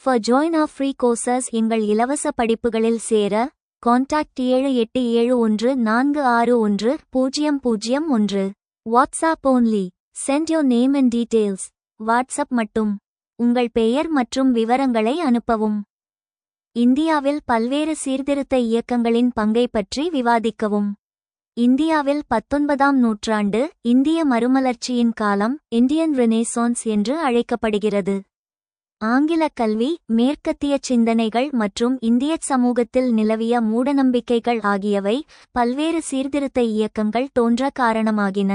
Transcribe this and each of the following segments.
For join our free courses எங்கள் இலவச படிப்புகளில் சேர contact 7871461001. WhatsApp only. Send your name and details. WhatsApp மட்டும். உங்கள் பெயர் மற்றும் விவரங்களை அனுப்பவும். இந்தியாவில் பல்வேறு சீர்திருத்த இயக்கங்களின் பங்கை பற்றி விவாதிக்கவும். இந்தியாவில் 19ஆம் நூற்றாண்டு இந்திய மறுமலர்ச்சியின் காலம் இந்தியன் ரெனேசான்ஸ் என்று அழைக்கப்படுகிறது. ஆங்கில கல்வி, மேற்கத்திய சிந்தனைகள் மற்றும் இந்திய சமூகத்தில் நிலவிய மூடநம்பிக்கைகள் ஆகியவை பல்வேறு சீர்திருத்த இயக்கங்கள் தோன்ற காரணமாகின.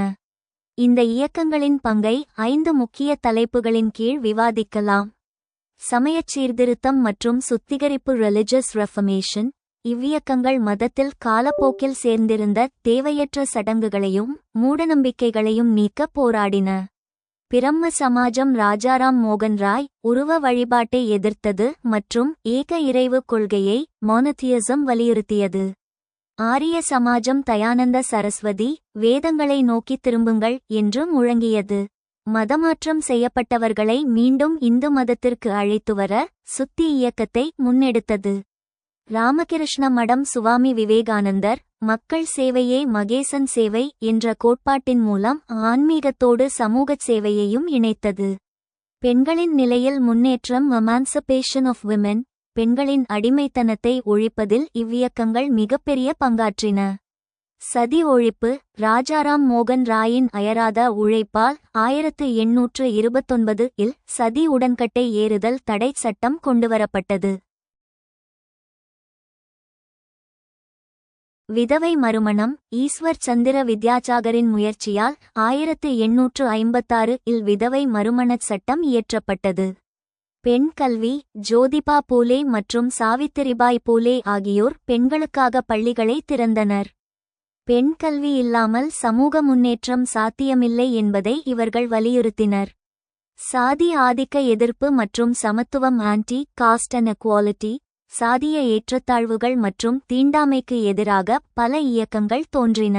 இந்த இயக்கங்களின் பங்கை 5 முக்கிய தலைப்புகளின் கீழ் விவாதிக்கலாம். சமயச் சீர்திருத்தம் மற்றும் சுத்திகரிப்பு ரிலிஜியஸ் ரெஃபர்மேஷன். இவ்வியக்கங்கள் மதத்தில் காலப்போக்கில் சேர்ந்திருந்த தேவையற்ற சடங்குகளையும் மூடநம்பிக்கைகளையும் நீக்க போராடின. பிரம்ம சமாஜம் ராஜாராம் மோகன் ராய் உருவ வழிபாட்டை எதிர்த்தது மற்றும் ஏக இறைவு கொள்கையை மோனோதியிசம் வலியுறுத்தியது. ஆரிய சமாஜம் தயானந்த சரஸ்வதி வேதங்களை நோக்கி திரும்புங்கள் என்று முழங்கியது. மதமாற்றம் செய்யப்பட்டவர்களை மீண்டும் இந்து மதத்திற்கு அழைத்துவர சுத்தி இயக்கத்தை முன்னெடுத்தது. ராமகிருஷ்ண மடம் சுவாமி விவேகானந்தர் மக்கள் சேவையே மகேசன் சேவை என்ற கோட்பாட்டின் மூலம் ஆன்மீகத்தோடு சமூகச் சேவையையும் இணைத்தது. பெண்களின் நிலையில் முன்னேற்றம் எமான்சிபேஷன் ஆஃப் விமென். பெண்களின் அடிமைத்தனத்தை ஒழிப்பதில் இவ்வியக்கங்கள் மிகப்பெரிய பங்காற்றின. சதி ஒழிப்பு. ராஜாராம் மோகன் ராயின் அயராத உழைப்பால் 1829 இல் சதி உடன்கட்டை ஏறுதல் தடை சட்டம் கொண்டுவரப்பட்டது. விதவை மறுமணம். ஈஸ்வர் சந்திர வித்யாசாகரின் முயற்சியால் 1856 இல் விதவை மறுமணச் சட்டம் இயற்றப்பட்டது. பெண் கல்வி. ஜோதிபா பூலே மற்றும் சாவித்திரிபாய் பூலே ஆகியோர் பெண்களுக்காக பள்ளிகளை திறந்தனர். பெண் கல்வி இல்லாமல் சமூக முன்னேற்றம் சாத்தியமில்லை என்பதை இவர்கள் வலியுறுத்தினர். சாதி ஆதிக்க எதிர்ப்பு மற்றும் சமத்துவம். Anti cost and equality. சாதிய ஏற்றத்தாழ்வுகள் மற்றும் தீண்டாமைக்கு எதிராக பல இயக்கங்கள் தோன்றின.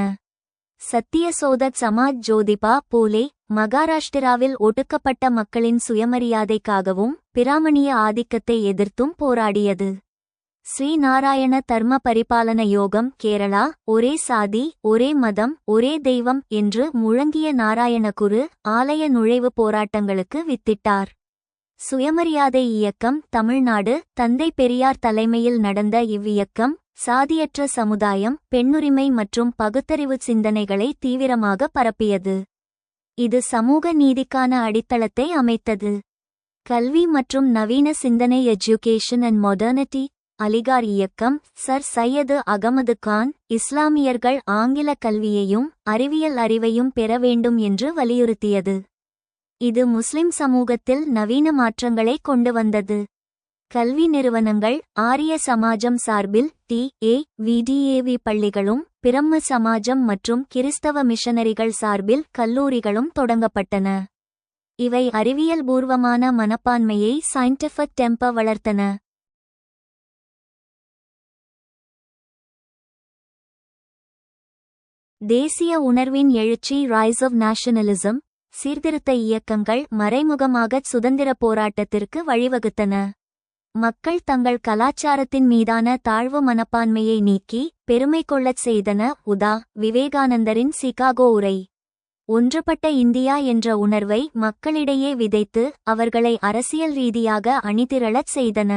சத்தியசோதக் சமாஜ். ஜோதிபா பூலே மகாராஷ்டிராவில் ஒடுக்கப்பட்ட மக்களின் சுயமரியாதைக்காகவும் பிராமணிய ஆதிக்கத்தை எதிர்த்தும் போராடியது. ஸ்ரீ நாராயண தர்ம பரிபாலன யோகம். கேரளா ஒரே சாதி ஒரே மதம் ஒரே தெய்வம் என்று முழங்கிய நாராயணகுரு ஆலய நுழைவு போராட்டங்களுக்கு வித்திட்டார். சுயமரியாதை இயக்கம். தமிழ்நாடு தந்தை பெரியார் தலைமையில் நடந்த இவ்வியக்கம் சாதியற்ற சமுதாயம், பெண்ணுரிமை மற்றும் பகுத்தறிவு சிந்தனைகளை தீவிரமாக பரப்பியது. இது சமூக நீதிக்கான அடித்தளத்தை அமைத்தது. கல்வி மற்றும் நவீன சிந்தனை. Education and modernity. அலிகார் இயக்கம். சர் சையது அகமது கான் இஸ்லாமியர்கள் ஆங்கில கல்வியையும் அறிவியல் அறிவையும் பெற வேண்டும் என்று வலியுறுத்தியது. இது முஸ்லிம் சமூகத்தில் நவீன மாற்றங்களை கொண்டு வந்தது. கல்வி நிறுவனங்கள். ஆரிய சமாஜம் சார்பில் TAVDAV பள்ளிகளும் பிரம்ம சமாஜம் மற்றும் கிறிஸ்தவ மிஷனரிகள் சார்பில் கல்லூரிகளும் தொடங்கப்பட்டன. இவை அறிவியல் பூர்வமான மனப்பான்மையை சயின்டிஃபிக் டெம்பர் வளர்த்தன. தேசிய உணர்வின் எழுச்சி. Rise of nationalism. சீர்திருத்த இயக்கங்கள் மறைமுகமாகச் சுதந்திர போராட்டத்திற்கு வழிவகுத்தன. மக்கள் தங்கள் கலாச்சாரத்தின் மீதான தாழ்வு மனப்பான்மையை நீக்கி பெருமை கொள்ளச் செய்தன. உதா. விவேகானந்தரின் சிகாகோ உரை. ஒன்றுபட்ட இந்தியா என்ற உணர்வை மக்களிடையே விதைத்து அவர்களை அரசியல் ரீதியாக அணிதிரளச் செய்தன.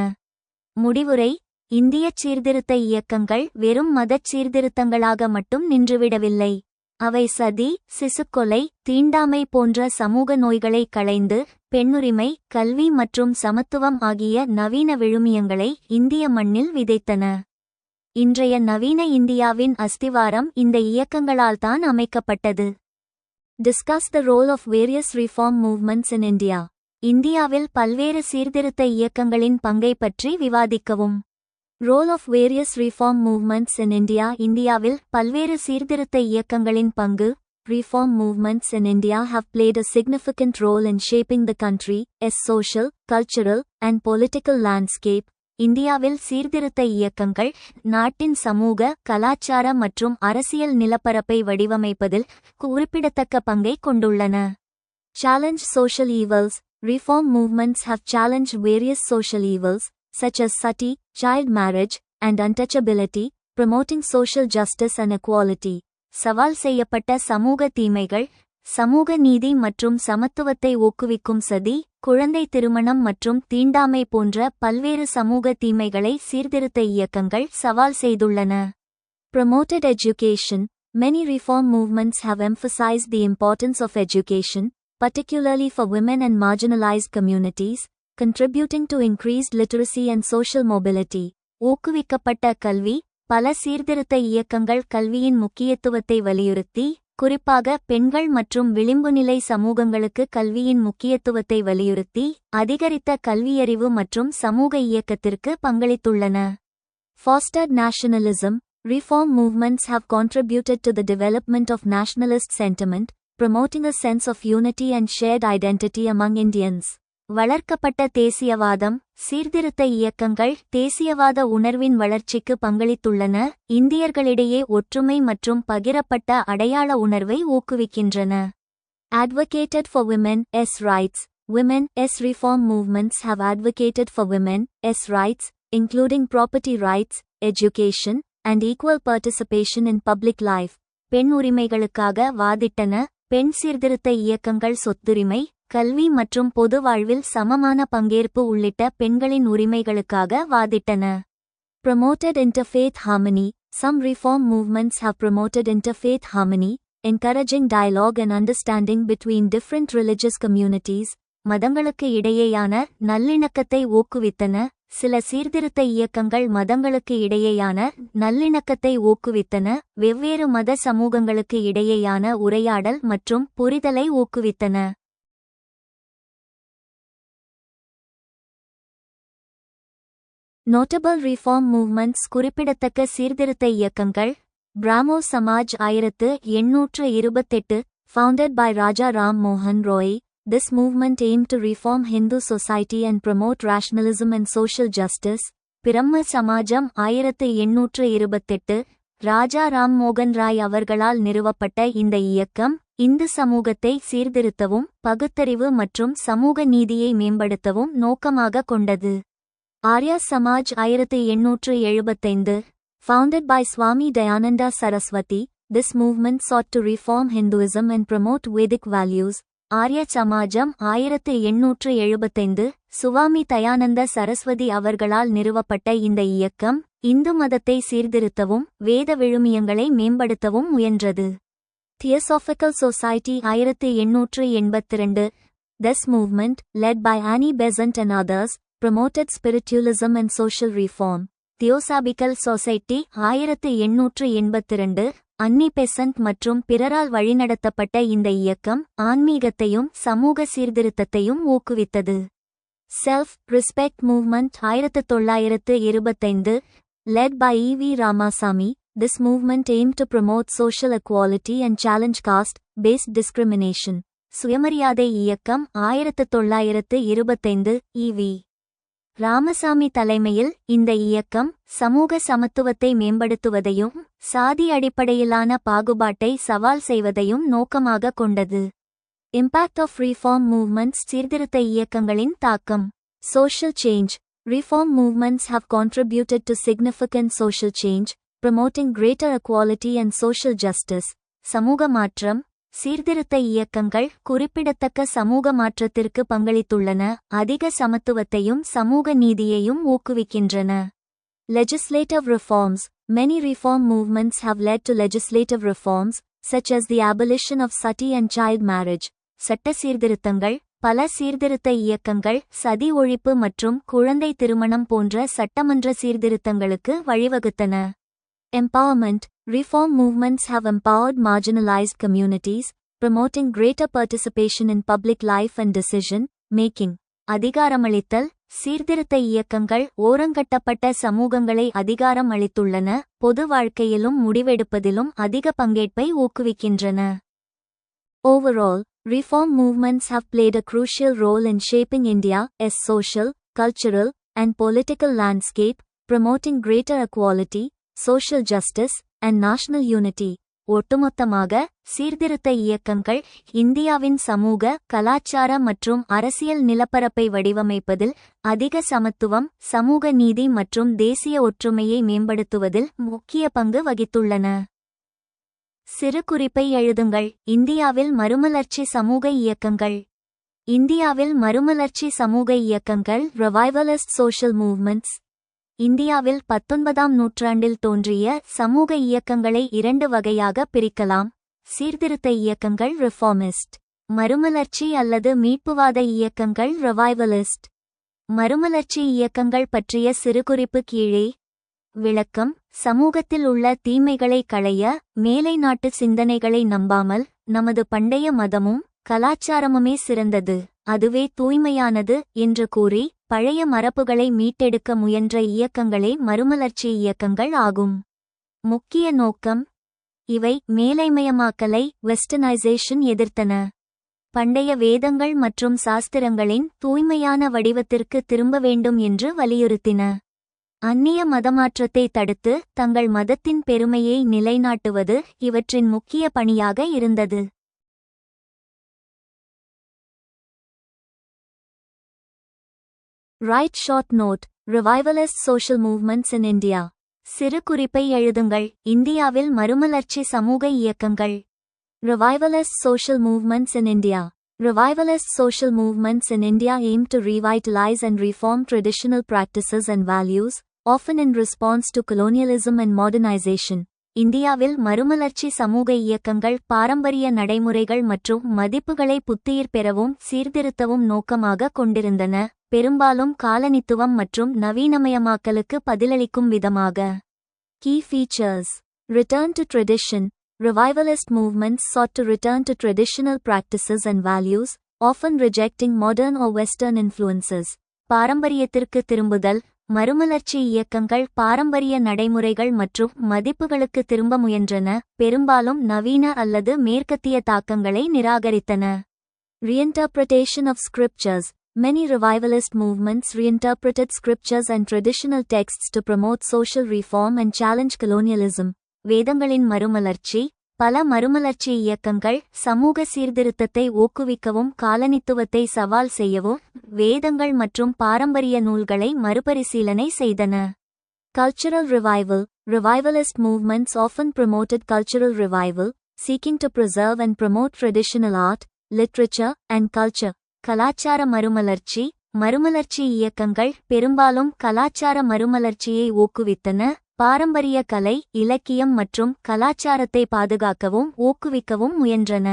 முடிவுரை. இந்தியச் சீர்திருத்த இயக்கங்கள் வெறும் மதச் சீர்திருத்தங்களாக மட்டும் நின்றுவிடவில்லை. அவை சதி, சிசுக்கொலை, தீண்டாமை போன்ற சமூக நோய்களை களைந்து பெண்ணுரிமை, கல்வி மற்றும் சமத்துவம் ஆகிய நவீன விழுமியங்களை இந்திய மண்ணில் விதைத்தன. இன்றைய நவீன இந்தியாவின் அஸ்திவாரம் இந்த இயக்கங்களால்தான் அமைக்கப்பட்டது. Discuss the role of various reform movements in India. இந்தியாவில் பல்வேறு சீர்திருத்த இயக்கங்களின் பங்கை பற்றி விவாதிக்கவும். Role of various reform movements in India. இந்தியாவில் பல்வேறு சீர்திருத்த இயக்கங்களின் பங்கு. Reform movements in India have played a significant role in shaping the country's social, cultural, and political landscape. இந்தியாவில் சீர்திருத்த இயக்கங்கள் நாட்டின் சமூக, கலாச்சார மற்றும் அரசியல் நிலப்பரப்பை வடிவமைப்பதில் குறிப்பிடத்தக்க பங்கை கொண்டுள்ளன. Challenge social evils. reform movements have challenged various social evils, such as sati, child marriage, and untouchability, promoting social justice and equality. சவால் செய்யப்பட்ட சமூக தீமைகள், சமூக நீதி மற்றும் சமத்துவத்தை ஊக்குவிக்கும் சதி, குழந்தை திருமணம் மற்றும் தீண்டாமை போன்ற பல்வேறு சமூக தீமைகளை சீர்திருத்த இயக்கங்கள் சவால் செய்துள்ளன. Promoted education. Many reform movements have emphasized the importance of education, particularly for women and marginalized communities, contributing to increased literacy and social mobility. ஊக்குவிக்கப்பட்ட கல்வி. பல சீர்திருத்த இயக்கங்கள் கல்வியின் முக்கியத்துவத்தை வலியுறுத்தி, குறிப்பாக பெண்கள் மற்றும் விளிம்புநிலை சமூகங்களுக்கு கல்வியின் முக்கியத்துவத்தை வலியுறுத்தி, அதிகரித்த கல்வியறிவு மற்றும் சமூக இயக்கத்திற்கு பங்களித்துள்ளன. Fostered nationalism. Reform movements have contributed to the development of nationalist sentiment, promoting a sense of unity and shared identity among Indians. வளர்க்கப்பட்ட தேசியவாதம். சீர்திருத்த இயக்கங்கள் தேசியவாத உணர்வின் வளர்ச்சிக்கு பங்களித்துள்ளன, இந்தியர்களிடையே ஒற்றுமை மற்றும் பகிரப்பட்ட அடையாள உணர்வை ஊக்குவிக்கின்றன. Advocated for women's rights. Women's reform movements have advocated for women's rights, including property rights, education, and equal participation in public life. பெண் உரிமைகளுக்காக வாதிட்டன. பெண் சீர்திருத்த இயக்கங்கள் சொத்துரிமை, கல்வி மற்றும் பொது வாழ்வில் சமமான பங்கேற்பு உள்ளிட்ட பெண்களின் உரிமைகளுக்காக வாதிட்டன. Promoted interfaith harmony. Some reform movements have promoted interfaith harmony, encouraging dialogue and understanding between different religious communities. மதங்களுக்கு இடையேயான நல்லிணக்கத்தை ஊக்குவித்தன. சில சீர்திருத்த இயக்கங்கள் மதங்களுக்கு இடையேயான நல்லிணக்கத்தை ஊக்குவித்தன, வெவ்வேறு மத சமூகங்களுக்கு இடையேயான உரையாடல் மற்றும் புரிதலை ஊக்குவித்தன. Notable reform movements. குறிப்பிடத்தக்க சீர்திருத்த இயக்கங்கள். பிராமோ Samaj 1828, founded by Raja Ram Mohan Roy. This movement aimed to reform Hindu society and promote rationalism and social justice. பிரம்ம சமாஜம் 1828, ராஜா ராம் மோகன் ராய் அவர்களால் நிறுவப்பட்ட இந்த இயக்கம், இந்து சமூகத்தை சீர்திருத்தவும் பகுத்தறிவு மற்றும் சமூக நீதியை மேம்படுத்தவும் நோக்கமாக கொண்டது. Arya Samaj 1875, founded by Swami Dayananda Saraswati. This movement sought to reform Hinduism and promote Vedic values. ஆர்ய சமாஜம் 1875, சுவாமி தயானந்த சரஸ்வதி அவர்களால் நிறுவப்பட்ட இந்த இயக்கம், இந்து மதத்தை சீர்திருத்தவும் வேத விழுமியங்களை மேம்படுத்தவும் முயன்றது. Theosophical Society 1882. This movement, led by Annie Besant and others, promoted spiritualism and social reform. Theosophical Society 1882, அன்னி பெசன்ட் மற்றும் பிறரால் வழிநடத்தப்பட்ட இந்த இயக்கம் ஆன்மீகத்தையும் சமூக சீர்திருத்தத்தையும் ஊக்குவித்தது. Self respect movement 1925, led by E.V. Ramasamy. This movement aimed to promote social equality and challenge caste-based discrimination. சுயமரியாதை இயக்கம் 1925, E.V. ராமசாமி தலைமையில் இந்த இயக்கம் சமூக சமத்துவத்தை மேம்படுத்துவதையும் சாதி அடிப்படையிலான பாகுபாட்டை சவால் செய்வதையும் நோக்கமாக கொண்டது. Impact of reform movements. சீர்திருத்த இயக்கங்களின் தாக்கம். Social change. Reform movements have contributed to significant social change, promoting greater equality and social justice. சமூக மாற்றம். சீர்திருத்த இயக்கங்கள் குறிப்பிடத்தக்க சமூக மாற்றத்திற்கு பங்களித்துள்ளன, அதிக சமத்துவத்தையும் சமூக நீதியையும் ஊக்குவிக்கின்றன. Legislative reforms. Many reform movements have led to legislative reforms, such as the abolition of sati and child marriage. சட்ட சீர்திருத்தங்கள். பல சீர்திருத்த இயக்கங்கள் சதி ஒழிப்பு மற்றும் குழந்தை திருமணம் போன்ற சட்டமன்ற சீர்திருத்தங்களுக்கு வழிவகுத்தன. Empowerment. Reform movements have empowered marginalized communities, promoting greater participation in public life and decision-making. அதிகாரமளித்தல். சீர்திருத்த இயக்கங்கள் ஓரங்கட்டப்பட்ட சமூகங்களை அதிகாரம் அளித்துள்ளன, பொது வாழ்க்கையிலும் முடிவெடுப்பதிலும் அதிக பங்கேற்பை ஊக்குவிக்கின்றன. Overall, reform movements have played a crucial role in shaping India's social, cultural, and political landscape, promoting greater equality, social justice, and national unity. ஒட்டுமொத்தமாக சீர்திருத்த இயக்கங்கள் இந்தியாவின் சமூக, கலாச்சார மற்றும் அரசியல் நிலப்பரப்பை வடிவமைப்பதில் அதிக சமத்துவம், சமூக நீதி மற்றும் தேசிய ஒற்றுமையை மேம்படுத்துவதில் முக்கிய பங்கு வகித்துள்ளன. சிறு குறிப்பை எழுதுங்கள். இந்தியாவில் மறுமலர்ச்சி சமூக இயக்கங்கள். இந்தியாவில் மறுமலர்ச்சி சமூக இயக்கங்கள் ரிவைவலிஸ்ட் சோஷியல் மூவ்மெண்ட்ஸ். இந்தியாவில் 19ஆம் நூற்றாண்டில் தோன்றிய சமூக இயக்கங்களை 2 வகையாக பிரிக்கலாம். சீர்திருத்த இயக்கங்கள் ரிஃபார்மிஸ்ட், மறுமலர்ச்சி அல்லது மீட்புவாத இயக்கங்கள் ரிவைவலிஸ்ட். மறுமலர்ச்சி இயக்கங்கள் பற்றிய சிறுகுறிப்பு கீழே. விளக்கம்: சமூகத்தில் உள்ள தீமைகளை களைய, மேலை நாட்டு சிந்தனைகளை நம்பாமல் நமது பண்டைய மதமும் கலாச்சாரமுமே சிறந்தது, அதுவே தூய்மையானது என்று கூறி பழைய மரபுகளை மீட்டெடுக்க முயன்ற இயக்கங்களே மறுமலர்ச்சி இயக்கங்கள் ஆகும். முக்கிய நோக்கம்: இவை மேலைமயமாக்கலை, வெஸ்டர்னைசேஷன் எதிர்த்தன. பண்டைய வேதங்கள் மற்றும் சாஸ்திரங்களின் தூய்மையான வடிவத்திற்கு திரும்ப வேண்டும் என்று வலியுறுத்தின. அந்நிய மதமாற்றத்தை தடுத்து தங்கள் மதத்தின் பெருமையை நிலைநாட்டுவது இவற்றின் முக்கிய பணியாக இருந்தது. Write short note: Revivalist social movements in India. சிறு குறிப்பை எழுதுங்கள். இந்தியாவில் மறுமலர்ச்சி சமூக இயக்கங்கள். Revivalist social movements in India. Revivalist social movements in India aim to revitalize and reform traditional practices and values, often in response to colonialism and modernization. இந்தியாவில் மறுமலர்ச்சி சமூக இயக்கங்கள் பாரம்பரிய நடைமுறைகள் மற்றும் மதிப்புகளை புத்துயிர் பெறவும் சீர்திருத்தவும் நோக்கமாக கொண்டிருந்தன, பெரும்பாலும் காலனித்துவம் மற்றும் நவீனமயமாக்கலுக்கு பதிலளிக்கும் விதமாக. Key features: Return to tradition. Revivalist movements sought to return to traditional practices and values, often rejecting modern or Western influences. பாரம்பரியத்திற்கு திரும்புதல். மறுமலர்ச்சி இயக்கங்கள் பாரம்பரிய நடைமுறைகள் மற்றும் மதிப்புகளுக்கு திரும்ப முயன்றன, பெரும்பாலும் நவீன அல்லது மேற்கத்திய தாக்கங்களை நிராகரித்தன. Reinterpretation of scriptures. Many revivalist movements reinterpreted scriptures and traditional texts to promote social reform and challenge colonialism. வேதங்களின் மறுமலர்ச்சி. பல மறுமலர்ச்சி இயக்கங்கள் சமூக சீர்திருத்தத்தை ஊக்குவிக்கவும் காலனித்துவத்தை சவால் செய்யவும் வேதங்கள் மற்றும் பாரம்பரிய நூல்களை மறுபரிசீலனை செய்தன. Cultural revival. Revivalist movements often promoted cultural revival, seeking to preserve and promote traditional art, literature, and culture. கலாச்சார மறுமலர்ச்சி. மறுமலர்ச்சி இயக்கங்கள் பெரும்பாலும் கலாச்சார மறுமலர்ச்சியை ஊக்குவித்தன, பாரம்பரிய கலை, இலக்கியம் மற்றும் கலாச்சாரத்தை பாதுகாக்கவும் ஊக்குவிக்கவும் முயன்றன.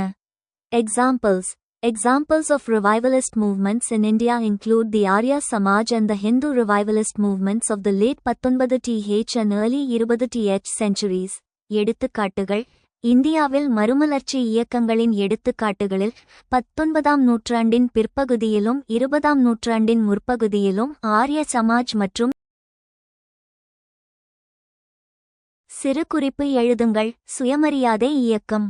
Examples. Examples of revivalist movements in India include the Arya Samaj and the Hindu revivalist movements of the late 19th and early 20th centuries. எடுத்துக்காட்டுகள். இந்தியாவில் மறுமலர்ச்சி இயக்கங்களின் எடுத்துக்காட்டுகளில் 19ஆம் நூற்றாண்டின் பிற்பகுதியிலும் 20ஆம் நூற்றாண்டின் முற்பகுதியிலும் ஆர்ய சமாஜ் மற்றும். சிறு குறிப்பு எழுதுங்கள். சுயமரியாதை இயக்கம்.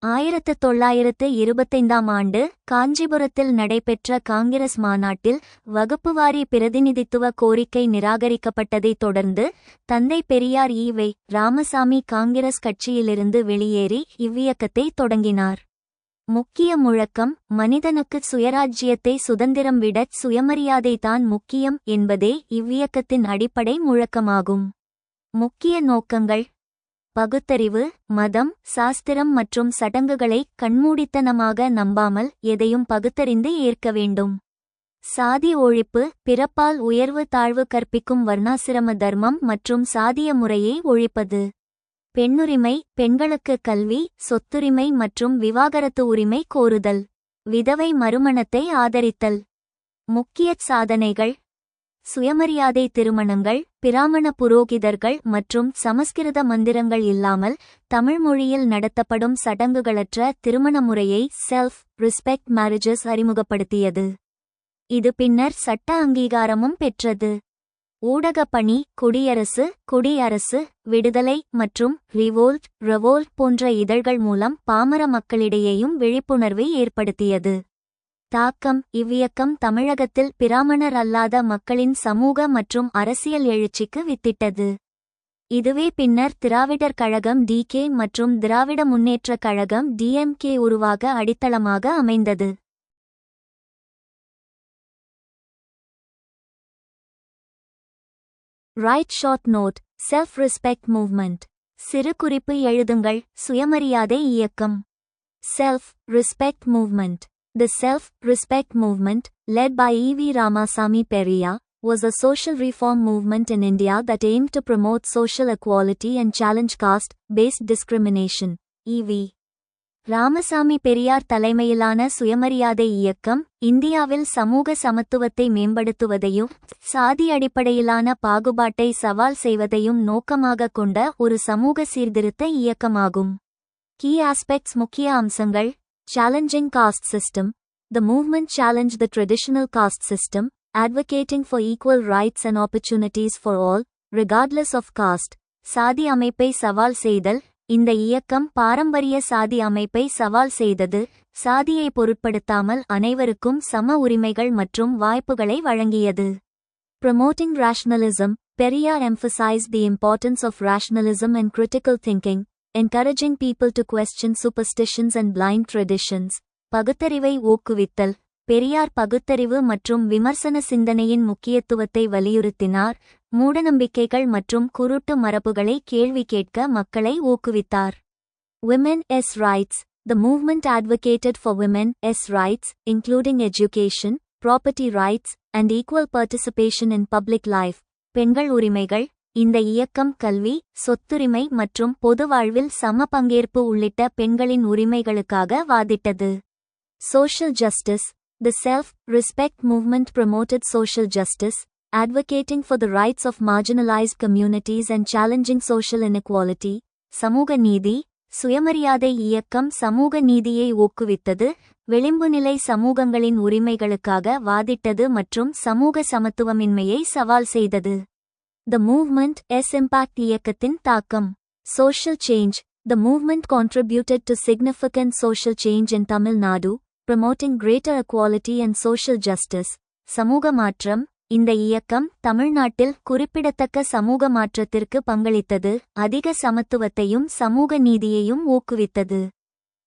1925ஆம் ஆண்டு காஞ்சிபுரத்தில் நடைபெற்ற காங்கிரஸ் மாநாட்டில் வகுப்புவாரி பிரதிநிதித்துவ கோரிக்கை நிராகரிக்கப்பட்டதைத் தொடர்ந்து தந்தை பெரியார் ஈ.வை. ராமசாமி காங்கிரஸ் கட்சியிலிருந்து வெளியேறி இவ்வியக்கத்தை தொடங்கினார். முக்கிய முழக்கம்: மனிதனுக்கு சுயராஜ்யத்தை சுதந்திரம் விடச் சுயமரியாதைதான் முக்கியம் என்பதே இவ்வியக்கத்தின் அடிப்படை முழக்கமாகும். முக்கிய நோக்கங்கள்: பகுத்தறிவு, மதம், சாஸ்திரம் மற்றும் சடங்குகளை கண்மூடித்தனமாக நம்பாமல் எதையும் பகுத்தறிந்து ஏற்க வேண்டும். சாதி ஒழிப்பு, பிறப்பால் உயர்வு தாழ்வு கற்பிக்கும் வர்ணாசிரம தர்மம் மற்றும் சாதிய முறையை ஒழிப்பது. பெண்ணுரிமை, பெண்களுக்கு கல்வி, சொத்துரிமை மற்றும் விவாகரத்து உரிமை கோருதல். விதவை மறுமணத்தை ஆதரித்தல். முக்கிய சாதனைகள்: சுயமரியாதை திருமணங்கள், பிராமண புரோகிதர்கள் மற்றும் சமஸ்கிருத மந்திரங்கள் இல்லாமல் தமிழ் மொழியில் நடத்தப்படும் சடங்குகளற்ற திருமண முறையை செல்ஃப் ரெஸ்பெக்ட் மேரேஜஸ் அறிமுகப்படுத்தியது. இது பின்னர் சட்ட அங்கீகாரமும் பெற்றது. ஊடகப் பணி, குடியரசு, விடுதலை மற்றும் ரிவோல்ட் போன்ற இதழ்கள் மூலம் பாமர மக்களிடையேயும் விழிப்புணர்வை ஏற்படுத்தியது. தாக்கம்: இவ்வியக்கம் தமிழகத்தில் பிராமணர் அல்லாத மக்களின் சமூக மற்றும் அரசியல் எழுச்சிக்கு வித்திட்டது. இதுவே பின்னர் திராவிடர் கழகம் DK மற்றும் திராவிட முன்னேற்றக் கழகம் DMK உருவாக அடித்தளமாக அமைந்தது. Write short note. Self respect movement. சிறு குறிப்பு எழுதுங்கள். சுயமரியாதை இயக்கம். Self respect movement. The self-respect movement, led by E.V. Ramasamy Periyar, was a social reform movement in India that aimed to promote social equality and challenge caste-based discrimination. E.V. Ramasamy Periyar தலைமையிலான சுயமரியாதை இயக்கம் இந்தியாவில் சமூக சமத்துவத்தை மேம்படுத்துவதையும் சாதி அடிப்படையிலான பாகுபாட்டை சவால் செய்வதையும் நோக்கமாக கொண்ட ஒரு சமூக சீர்திருத்த இயக்கமாகும். Key aspects. முக்கிய அம்சங்கள். Challenging caste system. The movement challenged the traditional caste system, advocating for equal rights and opportunities for all, regardless of caste. சாதி அமைப்பை சவால் செய்தல். இந்த இயக்கம் பாரம்பரிய சாதி அமைப்பை சவால் செய்தது, சாதியை பொருட்படுத்தாமல் அனைவருக்கும் சம உரிமைகள் மற்றும் வாய்ப்புகளை வழங்கியது. Promoting rationalism. Periyar emphasized the importance of rationalism and critical thinking, encouraging people to question superstitions and blind traditions. பகுத்தறிவை ஊக்குவித்தல். பெரியார் பகுத்தறிவு மற்றும் விமர்சன சிந்தனையின் முக்கியத்துவத்தை வலியுறுத்தினார், மூடநம்பிக்கைகள் மற்றும் குருட்டு மரபுகளை கேள்வி கேட்க மக்களை ஊக்குவித்தார். Women's rights. The movement advocated for women's rights, including education, property rights, and equal participation in public life. பெண்கள் உரிமைகள். இந்த இயக்கம் கல்வி, சொத்துரிமை மற்றும் பொது வாழ்வில் சம பங்கேற்பு உள்ளிட்ட பெண்களின் உரிமைகளுக்காக வாதிட்டது. Social justice. The self-respect movement promoted social justice, advocating for the rights of marginalized communities and challenging social inequality. சமூக நீதி. சுயமரியாதை இயக்கம் சமூக நீதியை ஊக்குவித்தது, விளிம்புநிலை சமூகங்களின் உரிமைகளுக்காக வாதிட்டது மற்றும் சமூக சமத்துவமின்மையை சவால் செய்தது. The movement's impact. இயக்கத்தின் தாக்கம். Social change. The movement contributed to significant social change in Tamil Nadu, promoting greater equality and social justice. சமூக மாற்றம். இந்த இயக்கம் தமிழ்நாட்டில் குறிப்பிடத்தக்க சமூக மாற்றத்திற்கு பங்களித்தது, அதிக சமத்துவத்தையும் சமூக நீதியையும் ஊக்குவித்தது.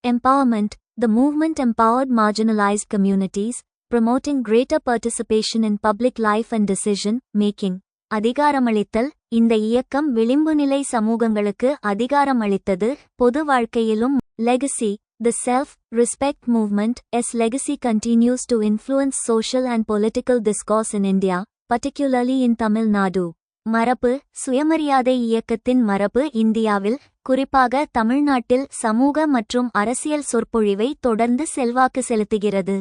Empowerment. The movement empowered marginalized communities, promoting greater participation in public life and decision making. அதிகாரமளித்தல். இந்த இயக்கம் விளிம்புநிலை சமூகங்களுக்கு அதிகாரம் அளித்தது, பொது வாழ்க்கையிலும். Legacy. The self-respect movement's legacy continues to influence social and political discourse in India, particularly in Tamil Nadu. மரபு. சுயமரியாதை இயக்கத்தின் மரபு இந்தியாவில், குறிப்பாக தமிழ்நாட்டில் சமூக மற்றும் அரசியல் சொற்பொழிவை தொடர்ந்து செல்வாக்கு செலுத்துகிறது.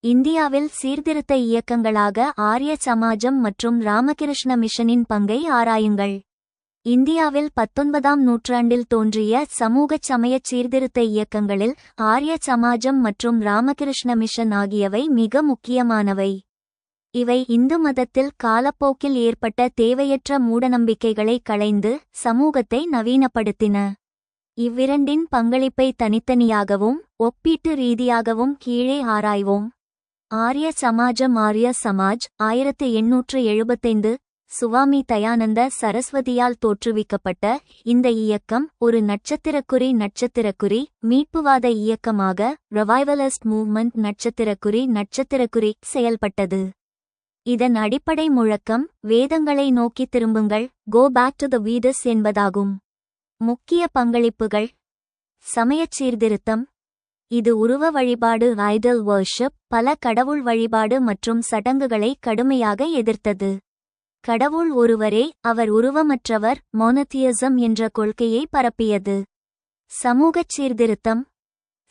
இந்தியாவில் சீர்திருத்த இயக்கங்களாக ஆரிய சமாஜம் மற்றும் ராமகிருஷ்ண மிஷனின் பங்கை ஆராயுங்கள். இந்தியாவில் 19ஆம் நூற்றாண்டில் தோன்றிய சமூகச் சமயச் சீர்திருத்த இயக்கங்களில் ஆரிய சமாஜம் மற்றும் ராமகிருஷ்ண மிஷன் ஆகியவை மிக முக்கியமானவை. இவை இந்து மதத்தில் காலப்போக்கில் ஏற்பட்ட தேவையற்ற மூடநம்பிக்கைகளை களைந்து சமூகத்தை நவீனப்படுத்தின. இவ்விரண்டின் பங்களிப்பை தனித்தனியாகவும் ஒப்பீட்டு ரீதியாகவும் கீழே ஆராய்வோம். ஆரிய சமாஜம். ஆரிய சமாஜ் 1875 சுவாமி தயானந்த சரஸ்வதியால் தோற்றுவிக்கப்பட்ட இந்த இயக்கம் ஒரு நட்சத்திரக்குறி மீட்புவாத இயக்கமாக ரிவைவலிஸ்ட் மூவ்மெண்ட் நட்சத்திரக்குறி செயல்பட்டது. இதன் அடிப்படை முழக்கம் வேதங்களை நோக்கி திரும்புங்கள், கோ பேக் டு த வீடஸ் என்பதாகும். முக்கிய பங்களிப்புகள். சமயச் சீர்திருத்தம். இது உருவ வழிபாடு ஐடல் வர்ஷிப், பல கடவுள் வழிபாடு மற்றும் சடங்குகளை கடுமையாக எதிர்த்தது. கடவுள் ஒருவரே, அவர் உருவமற்றவர், மோனோதியிசம் என்ற கொள்கையை பரப்பியது. சமூகச் சீர்திருத்தம்.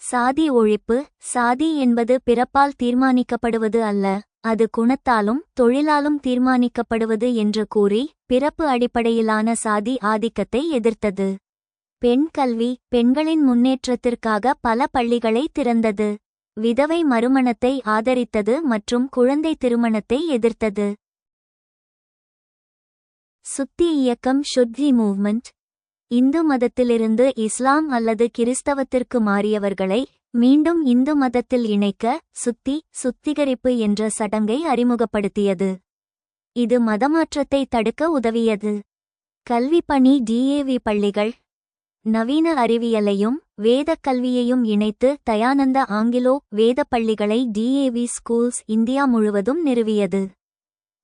சாதி ஒழிப்பு. சாதி என்பது பிறப்பால் தீர்மானிக்கப்படுவது அல்ல, அது குணத்தாலும் தொழிலாலும் தீர்மானிக்கப்படுவது என்று கூறி பிறப்பு அடிப்படையிலான சாதி ஆதிக்கத்தை எதிர்த்தது. பெண் கல்வி. பெண்களின் முன்னேற்றத்திற்காக பல பள்ளிகளை திறந்தது. விதவை மறுமணத்தை ஆதரித்தது மற்றும் குழந்தை திருமணத்தை எதிர்த்தது. சுத்தி இயக்கம். ஷுத்தி மூவ்மெண்ட். இந்து மதத்திலிருந்து இஸ்லாம் அல்லது கிறிஸ்தவத்திற்கு மாறியவர்களை மீண்டும் இந்து மதத்தில் இணைக்க சுத்திகரிப்பு என்ற சடங்கை அறிமுகப்படுத்தியது. இது மதமாற்றத்தை தடுக்க உதவியது. கல்வி பணி டிஏவி பள்ளிகள் நவீன அறிவியலையும் வேதக் கல்வியையும் இணைத்து தயானந்த ஆங்கிலோ வேத பள்ளிகளை டிஏவி ஸ்கூல்ஸ் இந்தியா முழுவதும் நிறுவியது.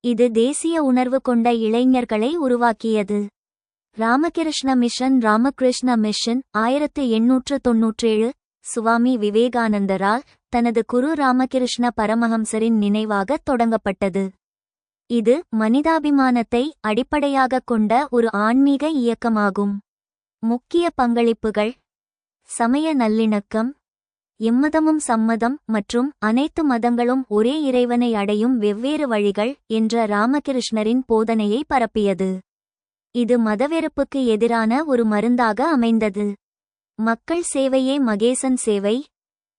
இது தேசிய உணர்வு கொண்ட இளைஞர்களை உருவாக்கியது. ராமகிருஷ்ண மிஷன் 1897 சுவாமி விவேகானந்தரால் தனது குரு ராமகிருஷ்ண பரமஹம்சரின் நினைவாக தொடங்கப்பட்டது. இது மனிதாபிமானத்தை அடிப்படையாகக் கொண்ட ஒரு ஆன்மீக இயக்கமாகும். முக்கிய பங்களிப்புகள்: சமய நல்லிணக்கம், எம்மதமும் சம்மதம் மற்றும் அனைத்து மதங்களும் ஒரே இறைவனை அடையும் வெவ்வேறு வழிகள் என்ற ராமகிருஷ்ணரின் போதனையை பரப்பியது. இது மதவெறுப்புக்கு எதிரான ஒரு மருந்தாக அமைந்தது. மக்கள் சேவையே மகேசன் சேவை.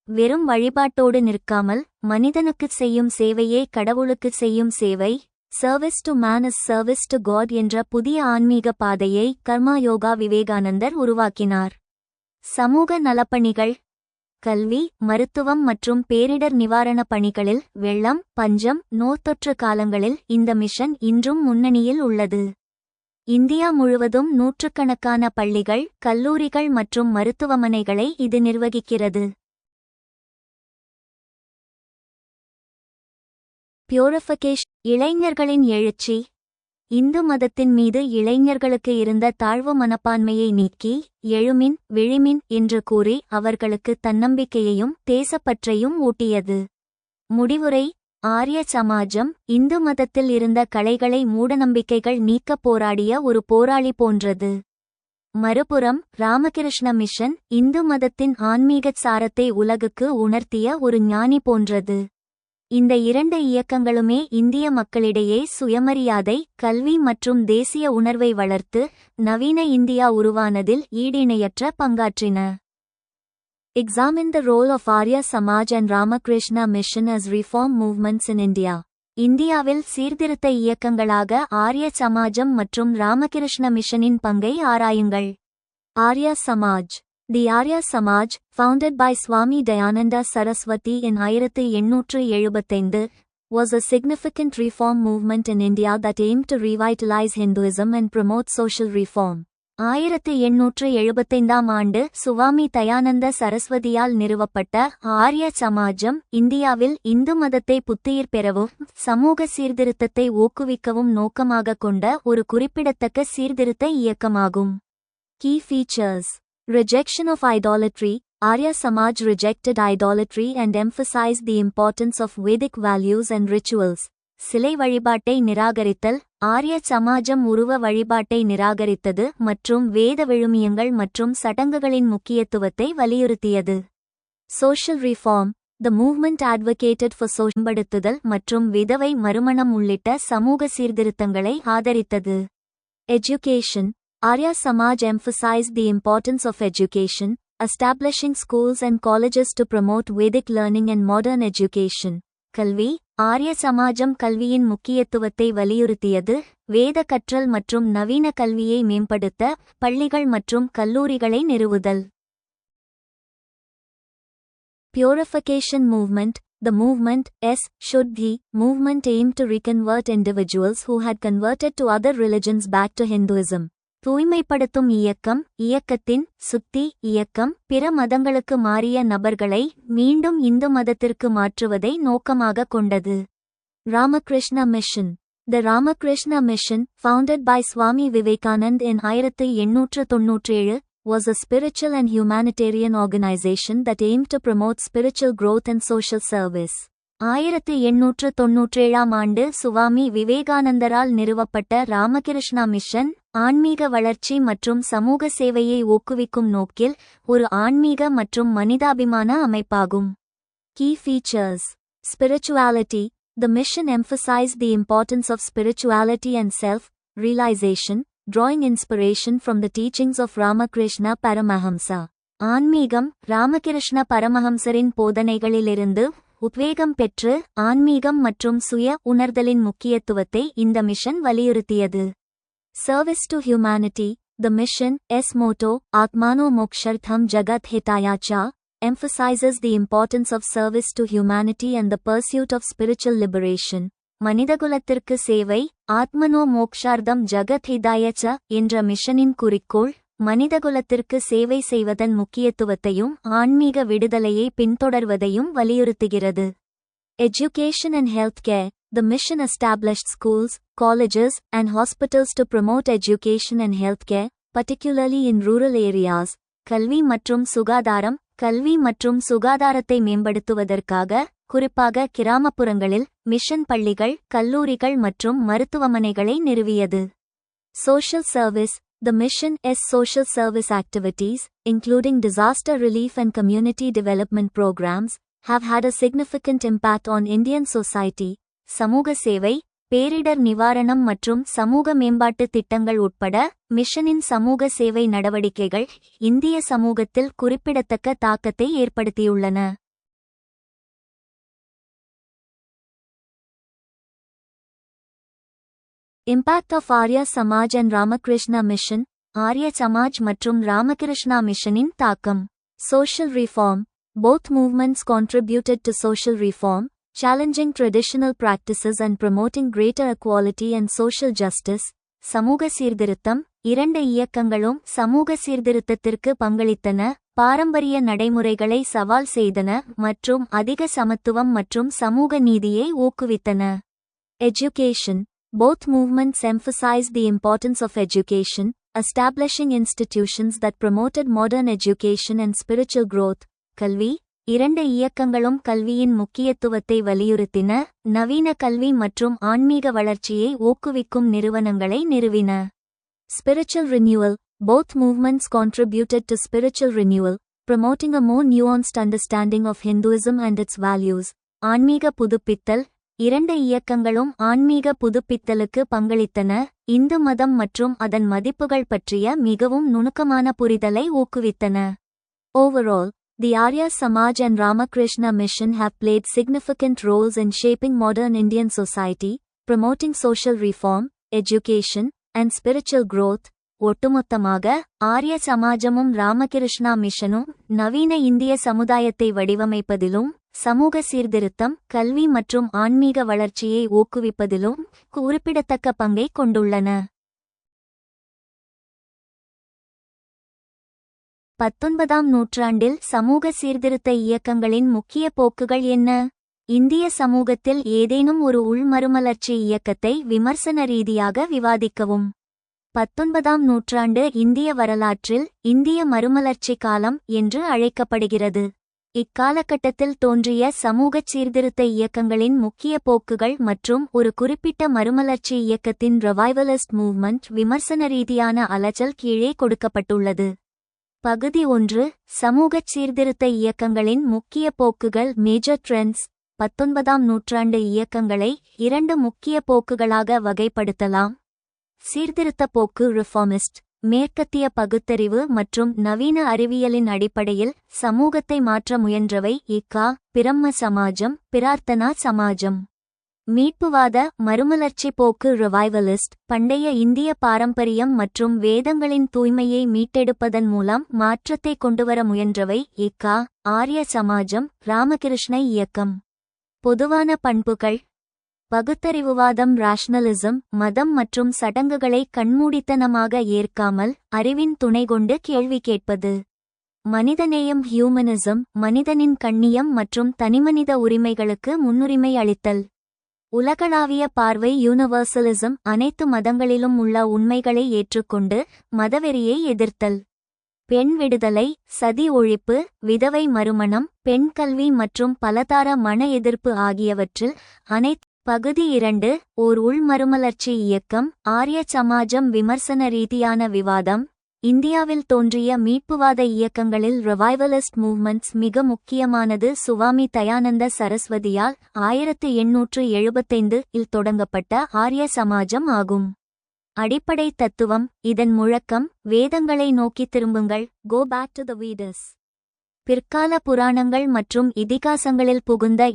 வெறும் வழிபாட்டோடு நிற்காமல் மனிதனுக்குச் செய்யும் சேவையே கடவுளுக்குச் செய்யும் சேவை. Service to man is service to God என்ற புதிய ஆன்மீக பாதையை கர்மா யோகா விவேகானந்தர் உருவாக்கினார். சமூக நலப்பணிகள்: கல்வி, மருத்துவம் மற்றும் பேரிடர் நிவாரணப் பணிகளில் வெள்ளம், பஞ்சம், நோய்த்தொற்று காலங்களில் இந்த மிஷன் இன்றும் முன்னணியில் உள்ளது. இந்தியா முழுவதும் நூற்றுக்கணக்கான பள்ளிகள், கல்லூரிகள் மற்றும் மருத்துவமனைகளை இது நிர்வகிக்கிறது. பியூரிஃபிகேஷன்: இளைஞர்களின் எழுச்சி. இந்து மதத்தின் மீது இளைஞர்களுக்கு இருந்த தாழ்வு மனப்பான்மையை நீக்கி எழுமின் விழிமின் என்று கூறி அவர்களுக்கு தன்னம்பிக்கையையும் தேசப்பற்றையும் ஊட்டியது. முடிவுரை: ஆரிய சமாஜம் இந்து மதத்தில் இருந்த களைகளை மூடநம்பிக்கைகள் நீக்கப் போராடிய ஒரு போராளி போன்றது. மறுபுறம் ராமகிருஷ்ண மிஷன் இந்து மதத்தின் ஆன்மீகச் சாரத்தை உலகுக்கு உணர்த்திய ஒரு ஞானி போன்றது. இந்த இரண்டு இயக்கங்களுமே இந்திய மக்களிடையே சுயமரியாதை, கல்வி மற்றும் தேசிய உணர்வை வளர்த்து நவீன India உருவானதில் ஈடிணையற்ற பங்காற்றின. Examine the role of Arya Samaj and Ramakrishna Mission as reform movements in India. இந்தியாவில் சீர்திருத்த இயக்கங்களாக ஆரிய சமாஜம் மற்றும் ராமகிருஷ்ண மிஷனின் பங்கை ஆராயுங்கள். Arya Samaj. The Arya Samaj, founded by Swami Dayananda Saraswati in 1875, was a significant reform movement in India that aimed to revitalize Hinduism and promote social reform. 1875 ஆண்டு சுவாமி தயானந்த சரஸ்வதியால் நிறுவப்பட்ட ஆரிய சமாஜம் இந்தியாவில் இந்து மதத்தை புத்துயிர் பெறவும் சமூக சீர்திருத்தத்தை ஊக்குவிக்கவும் நோக்கமாக கொண்ட ஒரு குறிப்பிடத்தக்க சீர்திருத்த இயக்கமாகும். Key features: Rejection of idolatry. Arya Samaj rejected idolatry and emphasized the importance of Vedic values and rituals. சிலை வழிபாட்டை நிராகரித்தல். ஆரிய சமாஜம் உருவ வழிபாட்டை நிராகரித்தது மற்றும் வேத விழுமியங்கள் மற்றும் சடங்குகளின் முக்கியத்துவத்தை வலியுறுத்தியது. Social reform. The movement advocated for மேம்படுத்துதல் மற்றும் விதவை மறுமணம் உள்ளிட்ட சமூக சீர்திருத்தங்களை ஆதரித்தது. Education. Arya Samaj emphasized the importance of education, establishing schools and colleges to promote Vedic learning and modern education. கல்வி. ஆரிய சமாஜம் கல்வியின் முக்கியத்துவத்தை வலியுறுத்தியது, வேத கற்றல் மற்றும் நவீன கல்வியை மேம்படுத்த பள்ளிகள் மற்றும் கல்லூரிகளை நிறுவுதல். Purification movement. The movement Shuddhi movement aimed to reconvert individuals who had converted to other religions back to Hinduism. தூய்மைப்படுத்தும் இயக்கம். இயக்கத்தின் சுத்தி இயக்கம் பிற மதங்களுக்கு மாறிய நபர்களை மீண்டும் இந்து மதத்திற்கு மாற்றுவதை நோக்கமாக கொண்டது. Ramakrishna Mission. The Ramakrishna Mission, founded by Swami Vivekanand in 1897, was a spiritual and humanitarian organization that aimed to promote spiritual growth and social service. 1897 ஆண்டு சுவாமி விவேகானந்தரால் நிறுவப்பட்ட ராமகிருஷ்ணா மிஷன் ஆன்மீக வளர்ச்சி மற்றும் சமூக சேவையை ஊக்குவிக்கும் நோக்கில் ஒரு ஆன்மீக மற்றும் மனிதாபிமான அமைப்பாகும். Key features: Spirituality. The mission emphasized the importance of spirituality and self-realization, drawing inspiration from the teachings of Ramakrishna Paramahamsa. ஆன்மீகம். ராமகிருஷ்ண பரமஹம்சரின் போதனைகளிலிருந்து உத்வேகம் பெற்று ஆன்மீகம் மற்றும் சுய உணர்தலின் முக்கியத்துவத்தை இந்த மிஷன் வலியுறுத்தியது. Service to humanity. The mission's motto, Atmano Mokshartham Jagat Hitayacha, emphasizes the importance of service to humanity and the pursuit of spiritual liberation. மனிதகுலத்திற்கு சேவை, ஆத்மனோ மோக்ஷார்த்தம் ஜகத் ஹிதாயச்ச என்ற மிஷனின் குறிக்கோள், மனிதகுலத்திற்கு சேவை செய்வதன் முக்கியத்துவத்தையும் ஆன்மீக விடுதலையை பின்தொடர்வதையும் வலியுறுத்துகிறது. Education and healthcare. The mission established schools, colleges, and hospitals to promote education and healthcare, particularly in rural areas. கல்வி மற்றும் சுகாதாரம். கல்வி மற்றும் சுகாதாரத்தை மேம்படுத்துவதற்காக, குறிப்பாக கிராமப்புறங்களில் மிஷன் பள்ளிகள், கல்லூரிகள் மற்றும் மருத்துவமனைகளை நிறுவியது. Social service. The mission's social service activities, including disaster relief and community development programs, have had a significant impact on Indian society. சமூக சேவை, பேரிடர் நிவாரணம் மற்றும் சமூக மேம்பாட்டு திட்டங்கள் உட்பட மிஷனின் சமூக சேவை நடவடிக்கைகள் இந்திய சமூகத்தில் குறிப்பிடத்தக்க தாக்கத்தை ஏற்படுத்தியுள்ளன. Impact of Arya Samaj and Ramakrishna mission. Arya Samaj மற்றும் ராமகிருஷ்ணா மிஷனின் தாக்கம். Social reform. Both movements contributed to social reform, challenging traditional practices and promoting greater equality and social justice. சமூக சீர்திருத்தம். இரண்டு இயக்கங்களும் சமூக சீர்திருத்தத்திற்கு பங்களித்தன, பாரம்பரிய நடைமுறைகளை சவால் செய்தன மற்றும் அதிக சமத்துவம் மற்றும் சமூக நீதியை ஊக்குவித்தன. Education. Both movements emphasized the importance of education, establishing institutions that promoted modern education and spiritual growth. கல்வி. இரண்டு இயக்கங்களும் கல்வியின் முக்கியத்துவத்தை வலியுறுத்தின, நவீன கல்வி மற்றும் ஆன்மீக வளர்ச்சியை ஊக்குவிக்கும் நிறுவனங்களை நிறுவின. Spiritual renewal. Both movements contributed to spiritual renewal, promoting a more nuanced understanding of Hinduism and its values. ஆன்மீக புதுப்பித்தல். இரண்டு இயக்கங்களும் ஆன்மீக புதுப்பித்தலுக்கு பங்களித்தன, இந்து மதம் மற்றும் அதன் மதிப்புகள் பற்றிய மிகவும் நுணுக்கமான புரிதலை ஊக்குவித்தன. Overall, the Arya Samaj and Ramakrishna Mission have played significant roles in shaping modern Indian society, promoting social reform, education, and spiritual growth. ஒட்டுமொத்தமாக, ஆர்ய சமாஜமும் ராமகிருஷ்ணா மிஷனும் நவீன இந்திய சமுதாயத்தை வடிவமைப்பதிலும், சமூக சீர்திருத்தம், கல்வி மற்றும் ஆன்மீக வளர்ச்சியை ஊக்குவிப்பதிலும் குறிப்பிடத்தக்க பங்கை கொண்டுள்ளன. 19ஆம் நூற்றாண்டில் சமூக சீர்திருத்த இயக்கங்களின் முக்கிய போக்குகள் என்ன? இந்திய சமூகத்தில் ஏதேனும் ஒரு உள்மறுமலர்ச்சி இயக்கத்தை விமர்சன ரீதியாக விவாதிக்கவும். 19ஆம் நூற்றாண்டு இந்திய வரலாற்றில் இந்திய மறுமலர்ச்சி காலம் என்று அழைக்கப்படுகிறது. இக்காலகட்டத்தில் தோன்றிய சமூகச் சீர்திருத்த இயக்கங்களின் முக்கிய போக்குகள் மற்றும் ஒரு குறிப்பிட்ட மறுமலர்ச்சி இயக்கத்தின் ரிவைவலிஸ்ட் மூவ்மெண்ட் விமர்சன ரீதியான அலச்சல் கீழே கொடுக்கப்பட்டுள்ளது. பகுதி 1. சமூகச் சீர்திருத்த இயக்கங்களின் முக்கிய போக்குகள். Major trends. 19ஆம் நூற்றாண்டு இயக்கங்களை 2 முக்கிய போக்குகளாக வகைப்படுத்தலாம். சீர்திருத்த போக்கு ரிஃபார்மிஸ்ட், மேற்கத்திய பகுத்தறிவு மற்றும் நவீன அறிவியலின் அடிப்படையில் சமூகத்தை மாற்ற முயன்றவை. பிரம்ம சமாஜம், பிரார்த்தனா சமாஜம். மீட்புவாத மறுமலர்ச்சி போக்கு ரிவைவலிஸ்ட், பண்டைய இந்திய பாரம்பரியம் மற்றும் வேதங்களின் தூய்மையை மீட்டெடுப்பதன் மூலம் மாற்றத்தை கொண்டுவர முயன்றவை. ஆர்ய சமாஜம், ராமகிருஷ்ண இயக்கம். பொதுவான பண்புகள். பகுத்தறிவுவாதம் ராஷனலிசம், மதம் மற்றும் சடங்குகளை கண்மூடித்தனமாக ஏற்காமல் அறிவின் துணை கொண்டு கேள்வி கேட்பது. மனிதநேயம் ஹியூமனிசம், மனிதனின் கண்ணியம் மற்றும் தனிமனித உரிமைகளுக்கு முன்னுரிமை அளித்தல். உலகளாவிய பார்வை யூனிவர்சலிசம், அனைத்து மதங்களிலும் உள்ள உண்மைகளை ஏற்றுக்கொண்டு மதவெறியை எதிர்த்தல். பெண் விடுதலை, சதி ஒழிப்பு, விதவை மறுமணம், பெண் கல்வி மற்றும் பலதார மன எதிர்ப்பு ஆகியவற்றில் அனைத்து. பகுதி 2. ஓர் உள்மறுமலர்ச்சி இயக்கம். ஆர்ய சமாஜம் விமர்சன ரீதியான விவாதம். இந்தியாவில் தோன்றிய மீட்புவாத இயக்கங்களில் ரிவைவலிஸ்ட் மூவ்மெண்ட்ஸ் மிக முக்கியமானது. சுவாமி தயானந்த சரஸ்வதியால் 1875 இல் தொடங்கப்பட்ட ஆர்ய சமாஜம் ஆகும். அடிப்படை தத்துவம். இதன் முழக்கம், வேதங்களை நோக்கி திரும்புங்கள், கோ பேக் டு த வீடஸ். பிற்கால புராணங்கள் மற்றும் இதிகாசங்களில் புகுந்த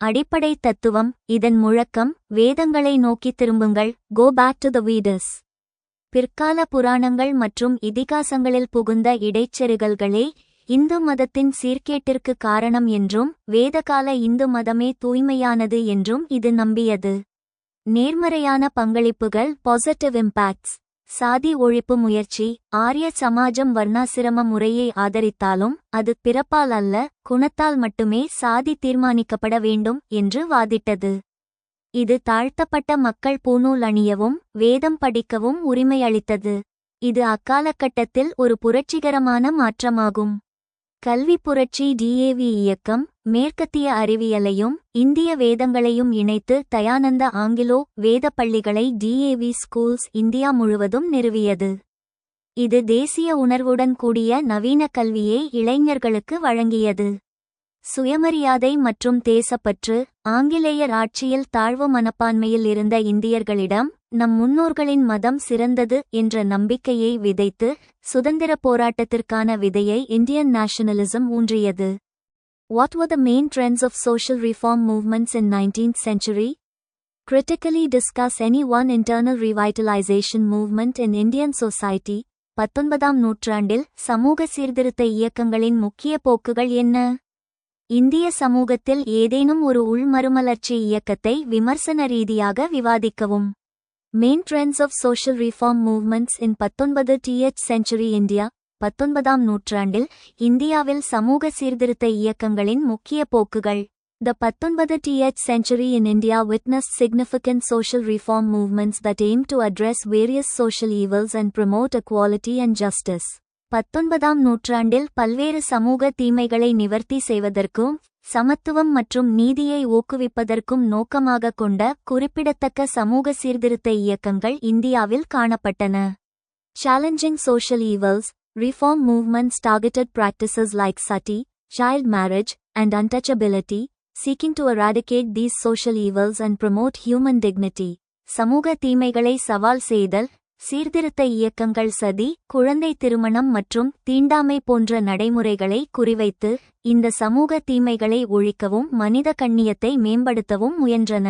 அடிப்படை தத்துவம். இதன் முழக்கம், வேதங்களை நோக்கி திரும்புங்கள், கோ பேக் டு த வீடஸ். பிற்கால புராணங்கள் மற்றும் இதிகாசங்களில் புகுந்த இடைச்செருகல்களே இந்து மதத்தின் சீர்கேட்டிற்கு காரணம் என்றும் வேதகால இந்து மதமே தூய்மையானது என்றும் இது நம்பியது. நேர்மறையான பங்களிப்புகள் பாசிட்டிவ் இம்பாக்ட்ஸ். சாதி ஒழிப்பு முயற்சி. ஆரிய சமாஜம் வர்ணாசிரம முறையை ஆதரித்தாலும் அது பிறப்பால் அல்ல குணத்தால் மட்டுமே சாதி தீர்மானிக்கப்பட வேண்டும் என்று வாதிட்டது. இது தாழ்த்தப்பட்ட மக்கள் பூணூல் அணியவும் வேதம் படிக்கவும் உரிமை அளித்தது. இது அக்காலகட்டத்தில் ஒரு புரட்சிகரமான மாற்றமாகும். கல்வி புரட்சி. டிஏவி இயக்கம் மேற்கத்திய அறிவியலையும் இந்திய வேதங்களையும் இணைத்து தயானந்த ஆங்கிலோ வேத பள்ளிகளை டிஏவி ஸ்கூல்ஸ் இந்தியா முழுவதும் நிறுவியது. இது தேசிய உணர்வுடன் கூடிய நவீன கல்வியை இளைஞர்களுக்கு வழங்கியது. சுயமரியாதை மற்றும் தேசப்பற்று. ஆங்கிலேயர் ஆட்சியில் தாழ்வு மனப்பான்மையில் இருந்த இந்தியர்களிடம் நம் முன்னோர்களின் மதம் சிறந்தது என்ற நம்பிக்கையை விதைத்து சுதந்திரப் போராட்டத்திற்கான விதையை இந்தியன் நேஷனலிசம் ஊன்றியது. What were the main trends of social reform movements in 19th century? Critically discuss any one internal revitalization movement in Indian society. 19ஆம் நூற்றாண்டில் சமூக சீர்திருத்த இயக்கங்களின் முக்கிய போக்குகள் என்ன? இந்திய சமூகத்தில் ஏதேனும் ஒரு உள்மறுமலர்ச்சி இயக்கத்தை விமர்சன ரீதியாக விவாதிக்கவும். Main trends of social reform movements in 19th century India. 19ஆம் நூற்றாண்டில் இந்தியாவில் சமூக சீர்திருத்த இயக்கங்களின் முக்கிய போக்குகள். The 19th century in India witnessed significant social reform movements that aimed to address various social evils and promote equality and justice. 19ஆம் நூற்றாண்டில் பல்வேறு சமூக தீமைகளை நிவர்த்தி செய்வதற்கும் சமத்துவம் மற்றும் நீதியை ஊக்குவிப்பதற்கும் நோக்கமாக கொண்ட குறிப்பிடத்தக்க சமூக சீர்திருத்த இயக்கங்கள் இந்தியாவில் காணப்பட்டன. Challenging social evils. Reform movements targeted practices like sati, child marriage, and untouchability, seeking to eradicate these social evils and promote human dignity. சமூக தீமைகளை சவால் செய்தல். சீர்திருத்த இயக்கங்கள் சதி, குழந்தை திருமணம் மற்றும் தீண்டாமை போன்ற நடைமுறைகளை குறிவைத்து இந்த சமூக தீமைகளை ஒழிக்கவும் மனித கண்ணியத்தை மேம்படுத்தவும் முயன்றன.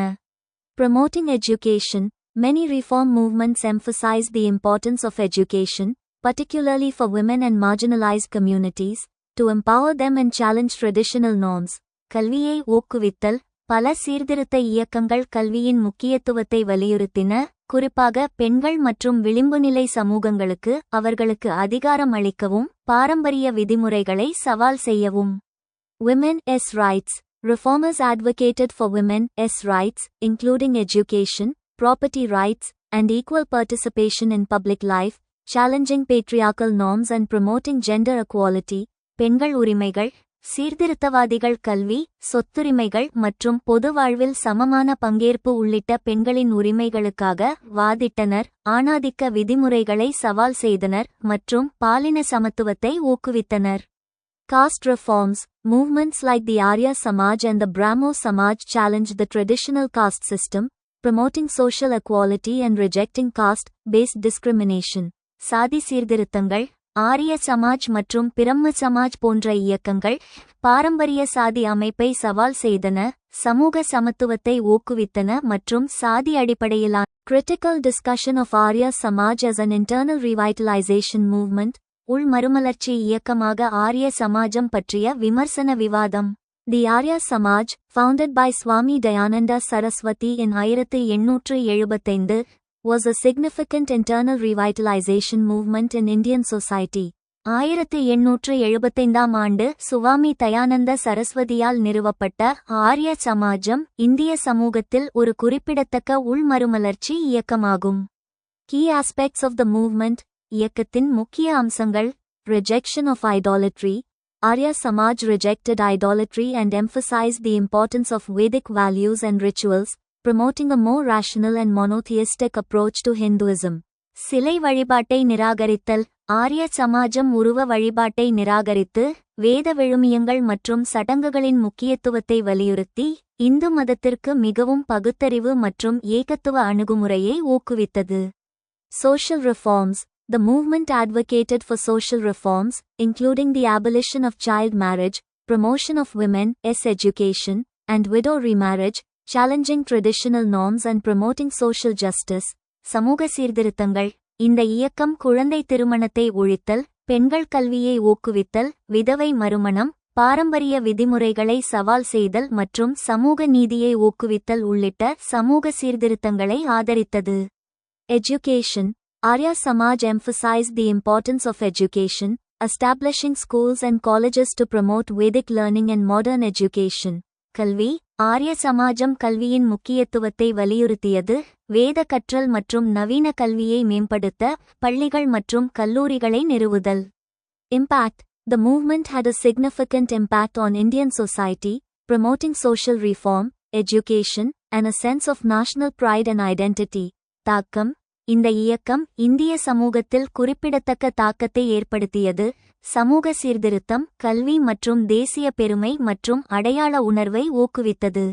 Promoting education. Many reform movements emphasize the importance of education, particularly for women and marginalized communities, to empower them and challenge traditional norms. கல்வியை ஊக்குவித்தல். பல சீர்திருத்த இயக்கங்கள் கல்வியின் முக்கியத்துவத்தை வலியுறுத்தின, குறிப்பாக பெண்கள் மற்றும் விளிம்புநிலை சமூகங்களுக்கு அவர்களுக்கு அதிகாரம் அளிக்கவும் பாரம்பரிய விதிமுறைகளை சவால் செய்யவும். Women's rights. Reformers advocated for women's rights, including education, property rights, and equal participation in public life, challenging patriarchal norms and promoting gender equality. பெண்கள் உரிமைகள். சீர்திருத்தவாதிகள் கல்வி, சொத்துரிமைகள் மற்றும் பொது வாழ்வில் சமமான பங்கேற்பு உள்ளிட்ட பெண்களின் உரிமைகளுக்காக வாதிட்டனர், ஆணாதிக்க விதிமுறைகளை சவால் செய்தனர் மற்றும் பாலின சமத்துவத்தை ஊக்குவித்தனர். Caste reforms. Movements like the Arya Samaj and the Brahmo Samaj challenged the traditional caste system, promoting social equality and rejecting caste-based discrimination. சாதி சீர்திருத்தங்கள். ஆரிய சமாஜ் மற்றும் பிரம்ம சமாஜ் போன்ற இயக்கங்கள் பாரம்பரிய சாதி அமைப்பை சவால் செய்தன, சமூக சமத்துவத்தை ஊக்குவித்தன மற்றும் சாதி அடிப்படையிலான. Critical discussion of Arya Samaj as an internal revitalization movement. உள் மறுமலர்ச்சி இயக்கமாக ஆரிய சமாஜம் பற்றிய விமர்சன விவாதம். The Arya Samaj, founded by Swami Dayananda Saraswati in 1875, was a significant internal revitalization movement in Indian society. 1875ஆம் ஆண்டு சுவாமி தயானந்த சரஸ்வதியால் நிறுவப்பட்ட ஆரிய சமாஜம் இந்திய சமூகத்தில் ஒரு குறிப்பிடத்தக்க உள்மறுமலர்ச்சி இயக்கமாகும். Key aspects of the movement. இயக்கத்தின் முக்கிய அம்சங்கள். Rejection of idolatry. Arya Samaj rejected idolatry and emphasized the importance of Vedic values and rituals, promoting a more rational and monotheistic approach to Hinduism. சிலை வழிபாட்டை நிராகரித்தல். ஆரிய சமாஜம் உருவ வழிபாட்டை நிராகரித்து வேத விழுமியங்கள் மற்றும் சடங்குகளின் முக்கியத்துவத்தை வலியுறுத்தி இந்து மதத்திற்கு மிகவும் பகுத்தறிவு மற்றும் ஏகத்துவ அணுகுமுறையை ஊக்குவித்தது. Social reforms. The movement advocated for social reforms, including the abolition of child marriage, promotion of women's education, and widow remarriage, challenging traditional norms and promoting social justice. சமூக சீர்திருத்தங்கள். இந்த இயக்கம் குழந்தை திருமணத்தை ஒழித்தல், பெண்கள் கல்வியை ஊக்குவித்தல், விதவை மறுமணம், பாரம்பரிய விதிமுறைகளை சவால் செய்தல் மற்றும் சமூக நீதியை ஊக்குவித்தல் உள்ளிட்ட சமூக சீர்திருத்தங்களை ஆதரித்தது. Education. Arya Samaj emphasized the importance of education, establishing schools and colleges to promote Vedic learning and modern education. கல்வி. ஆரிய சமாஜம் கல்வியின் முக்கியத்துவத்தை வலியுறுத்தியது, வேத கற்றல் மற்றும் நவீன கல்வியை மேம்படுத்த பள்ளிகள் மற்றும் கல்லூரிகளை நிறுவுதல். Impact. The movement had a significant impact on Indian society, promoting social reform, education, and a sense of national pride and identity. தாக்கம். இந்த இயக்கம் இந்திய சமூகத்தில் குறிப்பிடத்தக்க தாக்கத்தை ஏற்படுத்தியது, சமூக சீர்திருத்தம், கல்வி மற்றும் தேசிய பெருமை மற்றும் அடையாள உணர்வை ஊக்குவித்தது.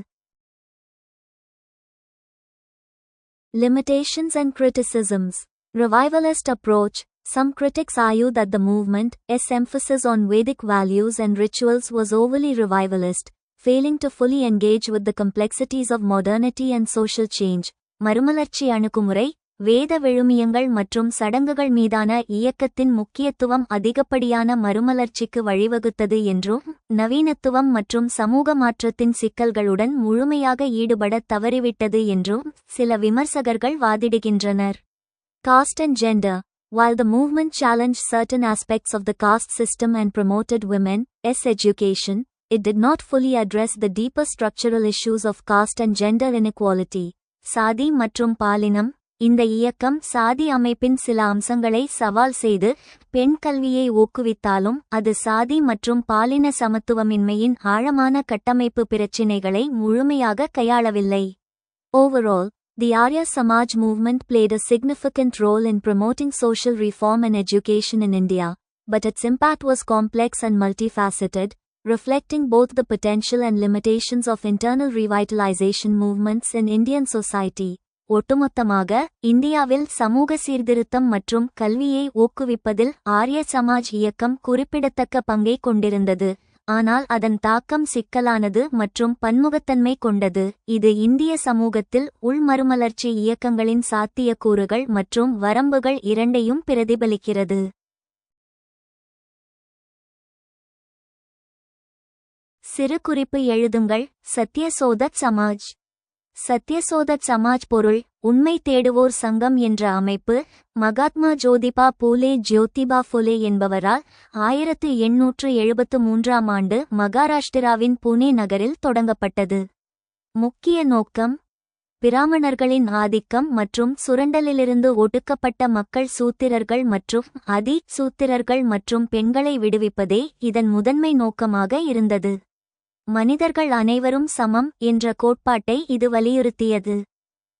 Limitations and criticisms. Revivalist approach. Some critics argue that the movement's emphasis on Vedic values and rituals was overly revivalist, failing to fully engage with the complexities of modernity and social change. மறுமலர்ச்சி அணுகுமுறை. வேத விழுமியங்கள் மற்றும் சடங்குகள் மீதான இயக்கத்தின் முக்கியத்துவம் அதிகப்படியான மறுமலர்ச்சிக்கு வழிவகுத்தது என்றும், நவீனத்துவம் மற்றும் சமூக மாற்றத்தின் சிக்கல்களுடன் முழுமையாக ஈடுபட தவறிவிட்டது என்றும் சில விமர்சகர்கள் வாதிடுகின்றனர். Caste and gender. While the movement challenged certain aspects of the caste system and promoted women's education, it did not fully address the deeper structural issues of caste and gender inequality. சாதி மற்றும் பாலினம். இந்த இயக்கம் சாதி அமைப்பின் சில அம்சங்களை சவால் செய்து பெண் கல்வியை ஊக்குவித்தாலும் அது சாதி மற்றும் பாலின சமத்துவமின்மையின் ஆழமான கட்டமைப்பு பிரச்சினைகளை முழுமையாக கையாளவில்லை. Overall, the Arya Samaj movement played a significant role in promoting social reform and education in India, but its impact was complex and multifaceted, reflecting both the potential and limitations of internal revitalization movements in Indian society. ஒட்டுமொத்தமாக, இந்தியாவில் சமூக சீர்திருத்தம் மற்றும் கல்வியை ஊக்குவிப்பதில் ஆரிய சமாஜ் இயக்கம் குறிப்பிடத்தக்க பங்கை கொண்டிருந்தது, ஆனால் அதன் தாக்கம் சிக்கலானது மற்றும் பன்முகத்தன்மை கொண்டது. இது இந்திய சமூகத்தில் உள்மறுமலர்ச்சி இயக்கங்களின் சாத்தியக்கூறுகள் மற்றும் வரம்புகள் இரண்டையும் பிரதிபலிக்கிறது. சிறு குறிப்பு எழுதுங்கள். சத்யசோதக் சமாஜ். சத்யசோதக் சமாஜ் பொருள்: உண்மை தேடுவோர் சங்கம் என்ற அமைப்பு மகாத்மா ஜோதிபா பூலே ஜோதிபா ஃபுலே என்பவரால் 1873ஆம் ஆண்டு மகாராஷ்டிராவின் புனே நகரில் தொடங்கப்பட்டது. முக்கிய நோக்கம்: பிராமணர்களின் ஆதிக்கம் மற்றும் சுரண்டலிலிருந்து ஒடுக்கப்பட்ட மக்கள் சூத்திரர்கள் மற்றும் சூத்திரர்கள் மற்றும் பெண்களை விடுவிப்பதே இதன் முதன்மை நோக்கமாக இருந்தது. மனிதர்கள் அனைவரும் சமம் என்ற கோட்பாட்டை இது வலியுறுத்தியது.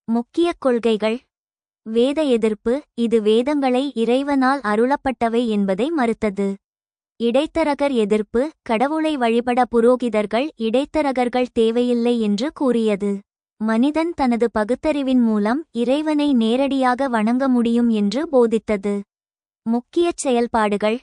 முக்கிய கொள்கைகள்: வேத எதிர்ப்பு, இது வேதங்களை இறைவனால் அருளப்பட்டவை என்பதை மறுத்தது. இடைத்தரகர் எதிர்ப்பு, கடவுளை வழிபட புரோகிதர்கள் இடைத்தரகர்கள் தேவையில்லை என்று கூறியது. மனிதன் தனது பகுத்தறிவின் மூலம் இறைவனை நேரடியாக வணங்க முடியும் என்று போதித்தது. முக்கிய செயல்பாடுகள்: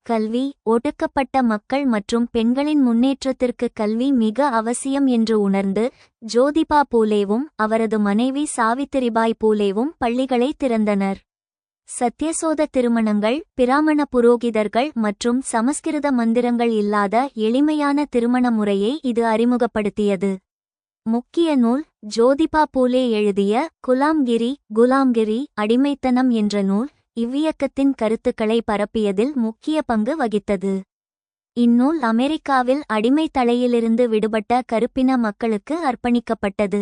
கல்வி, ஒடுக்கப்பட்ட மக்கள் மற்றும் பெண்களின் முன்னேற்றத்திற்கு கல்வி மிக அவசியம் என்று உணர்ந்து ஜோதிபா பூலேவும் அவரது மனைவி சாவித்திரிபாய் பூலேவும் பள்ளிகளை திறந்தனர். சத்யசோத திருமணங்கள், பிராமண புரோகிதர்கள் மற்றும் சமஸ்கிருத மந்திரங்கள் இல்லாத எளிமையான திருமண முறையை இது அறிமுகப்படுத்தியது. முக்கிய நூல்: ஜோதிபா பூலே எழுதிய குலாம்கிரி அடிமைத்தனம் என்ற நூல் இவ்வியக்கத்தின் கருத்துக்களை பரப்பியதில் முக்கிய பங்கு வகித்தது. இந்நூல் அமெரிக்காவில் அடிமை தலையிலிருந்து விடுபட்ட கருப்பின மக்களுக்கு அர்ப்பணிக்கப்பட்டது.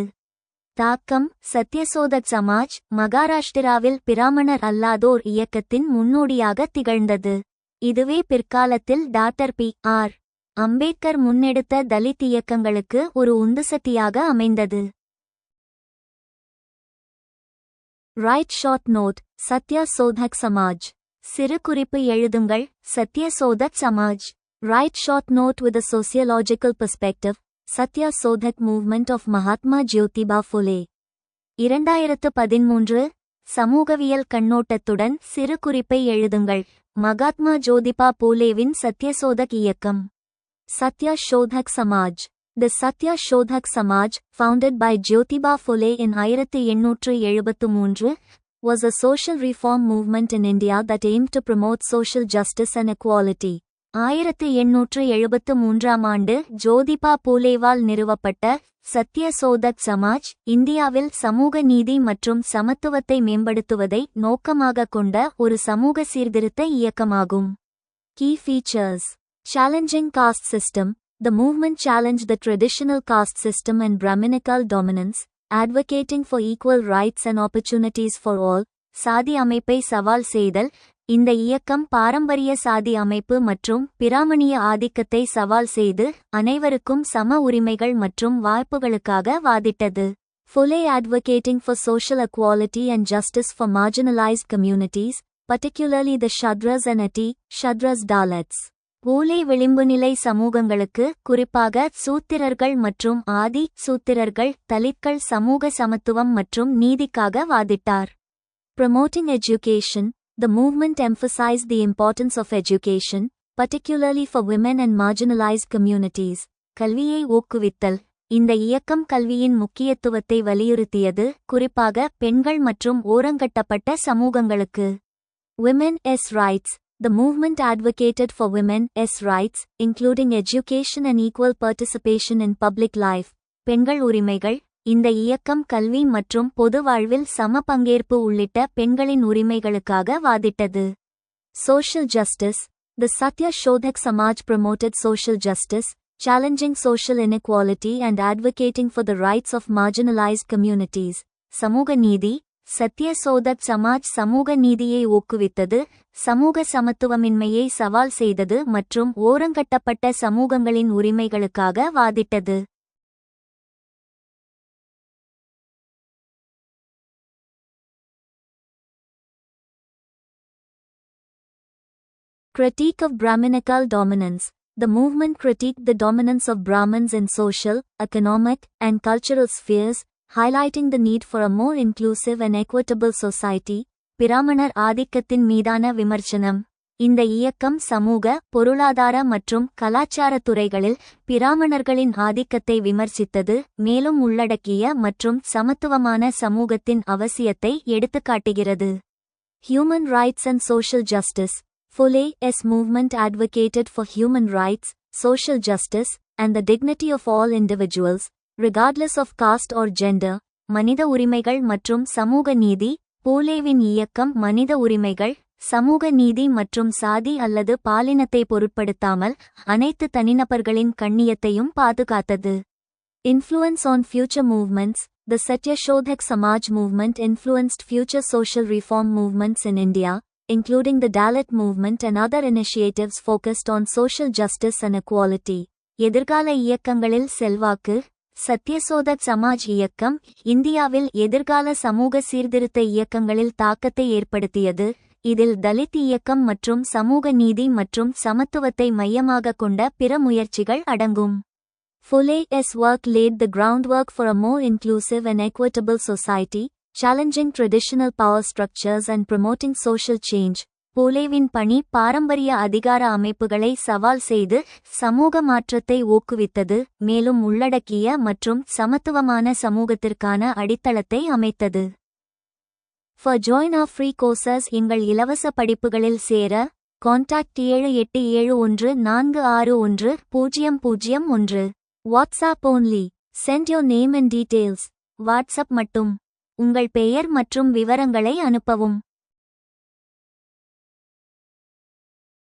தாக்கம்: சத்யசோதக் சமாஜ் மகாராஷ்டிராவில் பிராமணர் அல்லாதோர் இயக்கத்தின் முன்னோடியாக திகழ்ந்தது. இதுவே பிற்காலத்தில் டாக்டர் பி.ஆர். அம்பேத்கர் முன்னெடுத்த தலித் இயக்கங்களுக்கு ஒரு உந்துசக்தியாக அமைந்தது. Write short note. Satyashodhak Samaj. சிறு குறிப்பு எழுதுங்கள். Satyashodhak Samaj. Write short note with a sociological perspective. Satyasodhak movement of Mahatma Jyotiba Phule. 2013 சமூகவியல் கண்ணோட்டத்துடன் சிறு குறிப்பை எழுதுங்கள். மகாத்மா ஜோதிபா பூலேவின் சத்யசோதக் இயக்கம். Satyashodhak Samaj. The Satyasodhak Samaj, founded by Jyotiba Phule in 1873, was a social reform movement in India that aimed to promote social justice and equality. 1873 ஆண்டு ஜோதிபா பூலேவால் நிறுவப்பட்ட சத்யசோதக் சமாஜ் இந்தியாவில் சமூக நீதி மற்றும் சமத்துவத்தை மேம்படுத்துவதை நோக்கமாகக் கொண்ட ஒரு சமூக சீர்திருத்த இயக்கமாகும். Key features: challenging caste system. The movement challenged the traditional caste system and Brahminical dominance, advocating for equal rights and opportunities for all. சாதி அமைப்பை சவால் செய்தல். இந்த இயக்கம் பாரம்பரிய சாதி அமைப்பு மற்றும் பிராமணிய ஆதிக்கத்தை சவால் செய்து அனைவருக்கும் சம உரிமைகள் மற்றும் வாய்ப்புகளுக்காக வாதிட்டது. Fully advocating for social equality and justice for marginalized communities, particularly the Shudras and Shudras Dalits. Phule விளிம்புநிலை சமூகங்களுக்கு, குறிப்பாக சூத்திரர்கள் மற்றும் ஆதி சூத்திரர்கள் தலித்கள் சமூக சமத்துவம் மற்றும் நீதிக்காக வாதிட்டார். Promoting education. The movement emphasized the importance of education, particularly for women and marginalized communities. கல்வியை ஊக்குவித்தல். இந்த இயக்கம் கல்வியின் முக்கியத்துவத்தை வலியுறுத்தியது, குறிப்பாக பெண்கள் மற்றும் ஓரங்கட்டப்பட்ட சமூகங்களுக்கு. Women's rights. The movement advocated for women's rights, including education and equal participation in public life. பெண்கள் உரிமைகள். இந்த இயக்கம் கல்வி மற்றும் பொது வாழ்வில் சம பங்கேற்பு உள்ளிட்ட பெண்களின் உரிமைகளுக்காக வாதிட்டது. Social justice. The Satya Shodhak Samaj promoted social justice, challenging social inequality and advocating for the rights of marginalized communities. சமூக நீதி. சத்ய சோதக் சமாஜ் சமூக நீதியை ஊக்குவித்தது, சமூக சமத்துவமின்மையை சவால் செய்தது மற்றும் ஓரங்கட்டப்பட்ட சமூகங்களின் உரிமைகளுக்காக வாதிட்டது. Critique of Brahminical dominance. The movement critiqued the dominance of Brahmins in social, economic, and cultural spheres, highlighting the need for a more inclusive and equitable society. பிராமணர் ஆதிக்கத்தின் மீதான விமர்சனம். இந்த இயக்கம் சமூக, பொருளாதார மற்றும் கலாச்சார துறைகளில் பிராமணர்களின் ஆதிக்கத்தை விமர்சித்தது, மேலும் உள்ளடக்கிய மற்றும் சமத்துவமான சமூகத்தின் அவசியத்தை எடுத்துக்காட்டுகிறது. Human rights and social justice. Fule's movement advocated for human rights, social justice, and the dignity of all individuals, regardless of caste or gender. மனித உரிமைகள் மற்றும் சமூக நீதி. பூலேவின் இயக்கம் மனித உரிமைகள், சமூக நீதி மற்றும் சாதி அல்லது பாலினத்தை பொருட்படுத்தாமல் அனைத்து தனிநபர்களின் கண்ணியத்தையும் பாதுகாத்தது. Influence on future movements. The Satya Shodhak Samaj movement influenced future social reform movements in India, including the Dalit movement and other initiatives focused on social justice and equality. எதிர்கால இயக்கங்களில் செல்வாக்கு. சத்யசோதக் சமாஜ் இயக்கம் இந்தியாவில் எதிர்கால சமூக சீர்திருத்த இயக்கங்களில் தாக்கத்தை ஏற்படுத்தியது, இதில் தலித் இயக்கம் மற்றும் சமூக நீதி மற்றும் சமத்துவத்தை மையமாகக் கொண்ட பிற முயற்சிகள் அடங்கும். Fule's work laid the groundwork for a more inclusive and equitable society, challenging traditional power structures and promoting social change. பூலேவின் பணி பாரம்பரிய அதிகார அமைப்புகளை சவால் செய்து சமூக மாற்றத்தை ஊக்குவித்தது, மேலும் உள்ளடக்கிய மற்றும் சமத்துவமான சமூகத்திற்கான அடித்தளத்தை அமைத்தது. For join our free courses. எங்கள் இலவச படிப்புகளில் சேர contact 7871461001. WhatsApp only. Send your name and details. WhatsApp மட்டும். உங்கள் பெயர் மற்றும் விவரங்களை அனுப்பவும்.